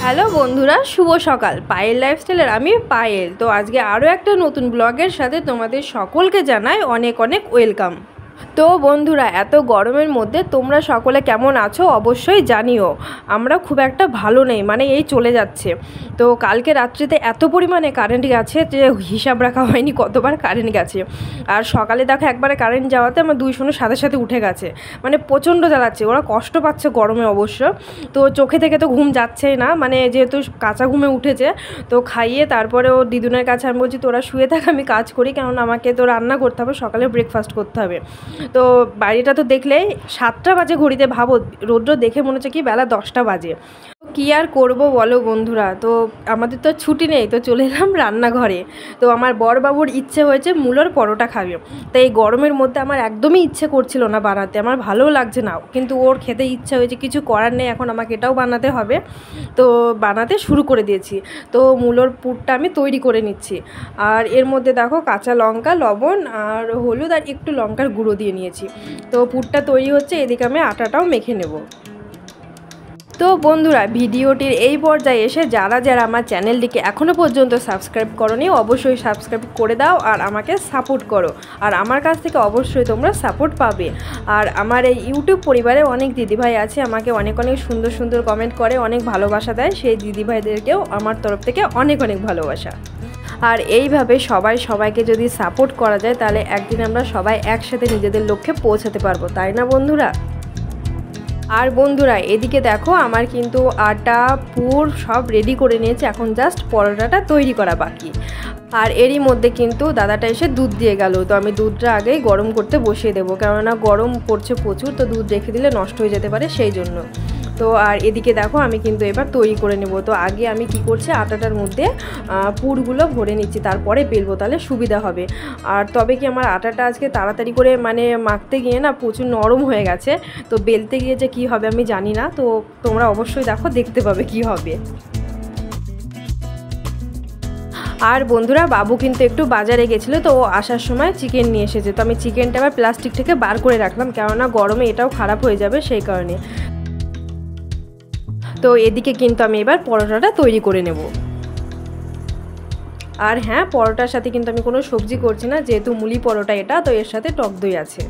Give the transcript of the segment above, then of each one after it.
Hello বন্ধুরা, শুভ সকাল। পায়েল লাইফস্টাইলের আমি পায়েল। তো আজকে আরও একটা নতুন ব্লগের সাথে তোমাদের সকলকে জানাই অনেক অনেক ওয়েলকাম। তো বন্ধুরা, এত গরমের মধ্যে তোমরা সকলে কেমন আছো অবশ্যই জানিও। আমরা খুব একটা ভালো নেই, মানে এই চলে যাচ্ছে। তো কালকে রাত্রিতে এত পরিমাণে কারেন্ট গেছে যে হিসাব রাখা হয়নি কতবার কারেন্ট গেছে। আর সকালে দেখো একবারে কারেন্ট যাওয়াতে আমার দুই শোনো সাথে সাথে উঠে গেছে, মানে প্রচণ্ড জ্বালাচ্ছে। ওরা কষ্ট পাচ্ছে গরমে অবশ্য। তো চোখে থেকে তো ঘুম যাচ্ছেই না, মানে যেহেতু কাঁচা ঘুমে উঠেছে। তো খাইয়ে তারপরে ও দিদুনের কাছে আমি বলছি তোরা শুয়ে থাক, আমি কাজ করি, কারণ আমাকে তো রান্না করতে হবে, সকালে ব্রেকফাস্ট করতে হবে। তো বাড়িটা তো দেখলেই 7টা বাজে ঘড়িতে, ভাবো রৌদ্র দেখে মনে হচ্ছে কি বেলা 10টা বাজে। কী আর করবো বলো বন্ধুরা, তো আমাদের তো ছুটি নেই, তো চলে এলাম রান্নাঘরে। তো আমার বড়বাবুর ইচ্ছে হয়েছে মূলোর পরোটা খাবে। তো এই গরমের মধ্যে আমার একদমই ইচ্ছে করছিল না বানাতে, আমার ভালোও লাগছে না, কিন্তু ওর খেতে ইচ্ছা হয়েছে, কিছু করার নেই, এখন আমাকে এটাও বানাতে হবে। তো বানাতে শুরু করে দিয়েছি। তো মূলোর পুরটা আমি তৈরি করে নিচ্ছি। আর এর মধ্যে দেখো কাঁচা লঙ্কা, লবণ আর হলুদ আর একটু লঙ্কার গুঁড়ো দিয়ে নিয়েছি। তো পুরটা তৈরি হচ্ছে, এদিকে আমি আটাটাও মেখে নেব। তো বন্ধুরা, ভিডিওটির এই পর্যায়ে এসে যারা যারা আমার চ্যানেলটিকে এখনও পর্যন্ত সাবস্ক্রাইব করোনি অবশ্যই সাবস্ক্রাইব করে দাও আর আমাকে সাপোর্ট করো। আর আমার কাছ থেকে অবশ্যই তোমরা সাপোর্ট পাবে। আর আমার এই ইউটিউব পরিবারে অনেক দিদিভাই আছে, আমাকে অনেক অনেক সুন্দর সুন্দর কমেন্ট করে, অনেক ভালোবাসা দেয়। সেই দিদিভাইদেরকেও আমার তরফ থেকে অনেক অনেক ভালোবাসা। আর এইভাবে সবাই সবাইকে যদি সাপোর্ট করা যায় তাহলে একদিন আমরা সবাই একসাথে নিজেদের লক্ষ্যে পৌঁছাতে পারবো, তাই না বন্ধুরা? আর বন্ধুরা, এদিকে দেখো আমার কিন্তু আটা পুর সব রেডি করে নিয়েছে, এখন জাস্ট পরোটাটা তৈরি করা বাকি। আর এরই মধ্যে কিন্তু দাদাটা এসে দুধ দিয়ে গেল। তো আমি দুধটা আগেই গরম করতে বসিয়ে দেবো, কেননা গরম পড়ছে প্রচুর, তো দুধ রেখে দিলে নষ্ট হয়ে যেতে পারে সেই জন্য। তো আর এদিকে দেখো আমি কিন্তু এবার তৈরি করে নেব। তো আগে আমি কি করছি, আটাটার মধ্যে পুরগুলো ভরে নিচ্ছি, তারপরে বেলবো, তাহলে সুবিধা হবে। আর তবে কি আমার আটাটা আজকে তাড়াতাড়ি করে মানে মাখতে গিয়ে না প্রচুর নরম হয়ে গেছে। তো বেলতে গিয়ে যে কী হবে আমি জানি না, তো তোমরা অবশ্যই দেখো, দেখতে পাবে কি হবে। আর বন্ধুরা, বাবু কিন্তু একটু বাজারে গেছিলো, তো ও আসার সময় চিকেন নিয়ে এসেছে। তো আমি চিকেনটা আবার প্লাস্টিক থেকে বার করে রাখলাম, কেননা গরমে এটাও খারাপ হয়ে যাবে সেই কারণে। তো এদিকে কিন্তু আমি এবার পরোটাটা তৈরি করে নেব। আর হ্যাঁ, পরোটার সাথে কিন্তু আমি কোনো সবজি করছি না, যেহেতু মুলি পরোটা এটা, তো এর সাথে টক দই আছে।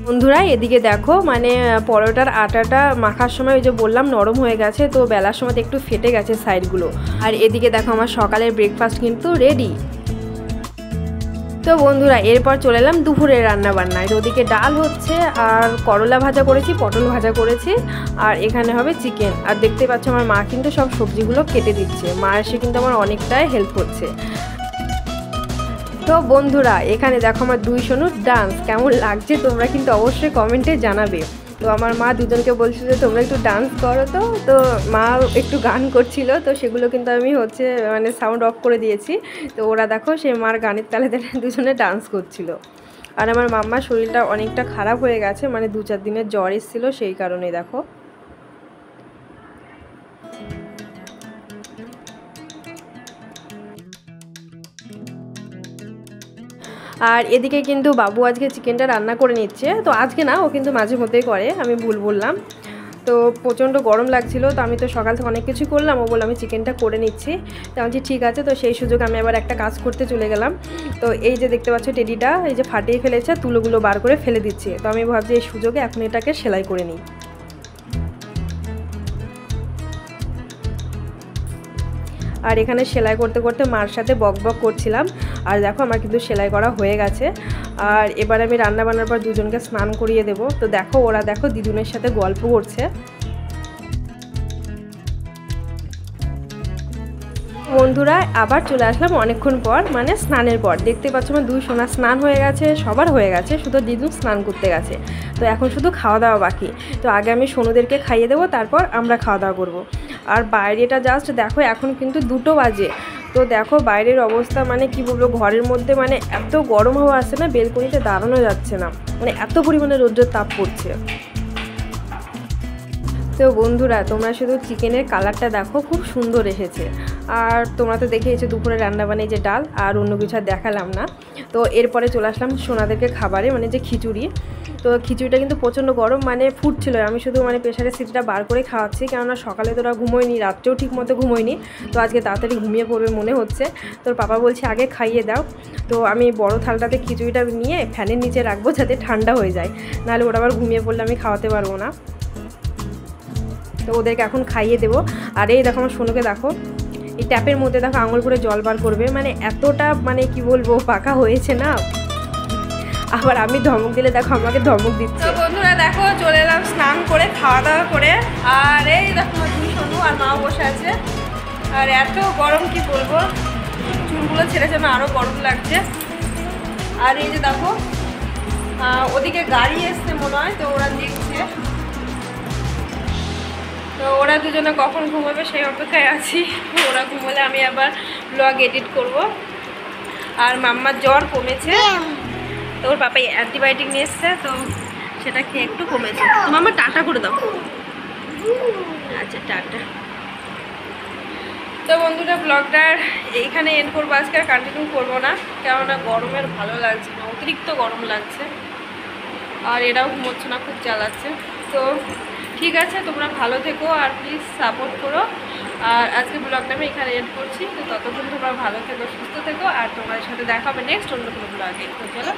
বন্ধুরা, এদিকে দেখো মানে পরোটার আটাটা মাখার সময় ওই যে বললাম নরম হয়ে গেছে, তো বেলার সময় একটু ফেটে গেছে সাইডগুলো। আর এদিকে দেখো আমার সকালের ব্রেকফাস্ট কিন্তু রেডি। তো বন্ধুরা, এরপর চলে এলাম দুপুরের রান্নাবান্নায়। তো ওদিকে ডাল হচ্ছে, আর করলা ভাজা করেছি, পটল ভাজা করেছি, আর এখানে হবে চিকেন। আর দেখতে পাচ্ছ আমার মা কিন্তু সব সবজিগুলো কেটে দিচ্ছে, মা এসে কিন্তু আমার অনেকটাই হেল্প করছে। তো বন্ধুরা, এখানে দেখো আমার দুই সোনুর ডান্স কেমন লাগছে তোমরা কিন্তু অবশ্যই কমেন্টে জানাবে। তো আমার মা দুজনকে বলছিল যে তোমরা একটু ডান্স করো। তো মা একটু গান করছিল, তো সেগুলো কিন্তু আমি মানে সাউন্ড অফ করে দিয়েছি। তো ওরা দেখো সে মার গানের তালে তালে দুজনে ডান্স করছিল। আর আমার মাম্মার শরীরটা অনেকটা খারাপ হয়ে গেছে, মানে 2-4 দিনের জ্বর এসেছিলো, সেই কারণে দেখো। আর এদিকে কিন্তু বাবু আজকে চিকেনটা রান্না করে নিচ্ছে। তো আজকে না, ও কিন্তু মাঝে মধ্যেই করে, আমি ভুল বললাম। তো প্রচণ্ড গরম লাগছিল, তো আমি তো সকাল থেকে অনেক কিছু করলাম, ও বললাম আমি চিকেনটা করে নিচ্ছি। তো আমি বলছি ঠিক আছে। তো সেই সুযোগ আমি আবার একটা কাজ করতে চলে গেলাম। তো এই যে দেখতে পাচ্ছ টেডিটা এই যে ফাটিয়ে ফেলেছে, তুলোগুলো বার করে ফেলে দিচ্ছে। তো আমি ভাবছি এই সুযোগে এখন এটাকে সেলাই করে নিই। আর এখানে সেলাই করতে করতে মার সাথে বক বক করছিলাম। আর দেখো আমার কিন্তু সেলাই করা হয়ে গেছে। আর এবার আমি রান্না বান্নার পর দুজনকে স্নান করিয়ে দেবো। তো দেখো ওরা দেখো দিদুনের সাথে গল্প করছে। বন্ধুরা, আবার চলে আসলাম অনেকক্ষণ পর, মানে স্নানের পর। দেখতে পাচ্ছ আমার দুই সোনা স্নান হয়ে গেছে, সবার হয়ে গেছে, শুধু দিদু স্নান করতে গেছে। তো এখন শুধু খাওয়া দাওয়া বাকি। তো আগে আমি সোনুদেরকে খাইয়ে দেবো, তারপর আমরা খাওয়া দাওয়া করবো। আর বাইরেটা জাস্ট দেখো, এখন কিন্তু 2টো বাজে। তো দেখো বাইরের অবস্থা, মানে কি বলবো, ঘরের মধ্যে মানে এত গরম হাওয়া আসছে না, বেলকনিতে দাঁড়ানো যাচ্ছে না, মানে এত পরিমাণে রৌদ্রের তাপ পড়ছে। তো বন্ধুরা তোমরা শুধু চিকেনের কালারটা দেখো, খুব সুন্দর এসেছে। আর তোমরা তো দেখেছো দুপুরে রান্না বানিয়ে যে ডাল, আর অন্য কিছু আর দেখালাম না। তো এরপরে চলে আসলাম সোনাদেরকে খাবারে, মানে যে খিচুড়ি। তো খিচুড়িটা কিন্তু প্রচণ্ড গরম, মানে ফুটছিল। আমি শুধু মানে প্রেশারের সিটিটা বার করে খাওয়াচ্ছি, কেননা সকালে তোরা ঘুমোয়নি, রাত্রেও ঠিক মতো ঘুমোয়নি। তো আজকে তাড়াতাড়ি ঘুমিয়ে পড়বে মনে হচ্ছে। তোর পাপা বলছে আগে খাইয়ে দাও। তো আমি বড় থালটাতে খিচুড়িটা নিয়ে ফ্যানের নিচে রাখবো যাতে ঠান্ডা হয়ে যায়, নাহলে ওরা আবার ঘুমিয়ে পড়লে আমি খাওয়াতে পারবো না। তো ওদেরকে এখন খাইয়ে দেবো। আর এই দেখো আমার সোনুকে দেখো, এই ট্যাপের মধ্যে দেখো আঙুল করে জল বার করবে, মানে এতটা মানে কি বলবো পাকা হয়েছে না। আবার আমি ধমক দিলে দেখো আমাকে ধমক দিচ্ছে। তো বন্ধুরা দেখো চলে এলাম স্নান করে, খাওয়া দাওয়া করে। আর এই দেখো তুমি সোনু আর মা বসে আছে। আর এত গরম কি বলবো, চুলগুলো ছেড়ে যেন আরও গরম লাগছে। আর এই যে দেখো ওদিকে গাড়ি এসছে মনে হয়, তো ওরা দেখছে। তো ওরা দুজনে কখন ঘুমাবে সেই অপেক্ষায় আছি। ওরা ঘুমোলে আমি আবার ব্লগ এডিট করব। আর মাম্মার জ্বর কমেছে, তো ওর পাপাই অ্যান্টিবায়োটিক নিয়ে এসছে, তো সেটা খেয়ে একটু কমেছে। তো মাম্মা টাটা করে দাও। আচ্ছা টাটা। তো বন্ধুরা ব্লগটার এইখানে এন্ড করবো, আজকে আর কন্টিনিউ করবো না, কেননা গরমের ভালো লাগছে না, অতিরিক্ত গরম লাগছে। আর এরাও ঘুমোচ্ছে না, খুব জ্বালাচ্ছে। তো ঠিক আছে, তোমরা ভালো থেকো আর প্লিজ সাপোর্ট করো। আর আজকে ব্লগটা আমি এখানে এন্ড করছি। তো ততক্ষণ তোমরা ভালো থেকো, সুস্থ থেকো। আর তোমার সাথে দেখা হবে নেক্সট অন্য কোনো ব্লগে। তো চলো।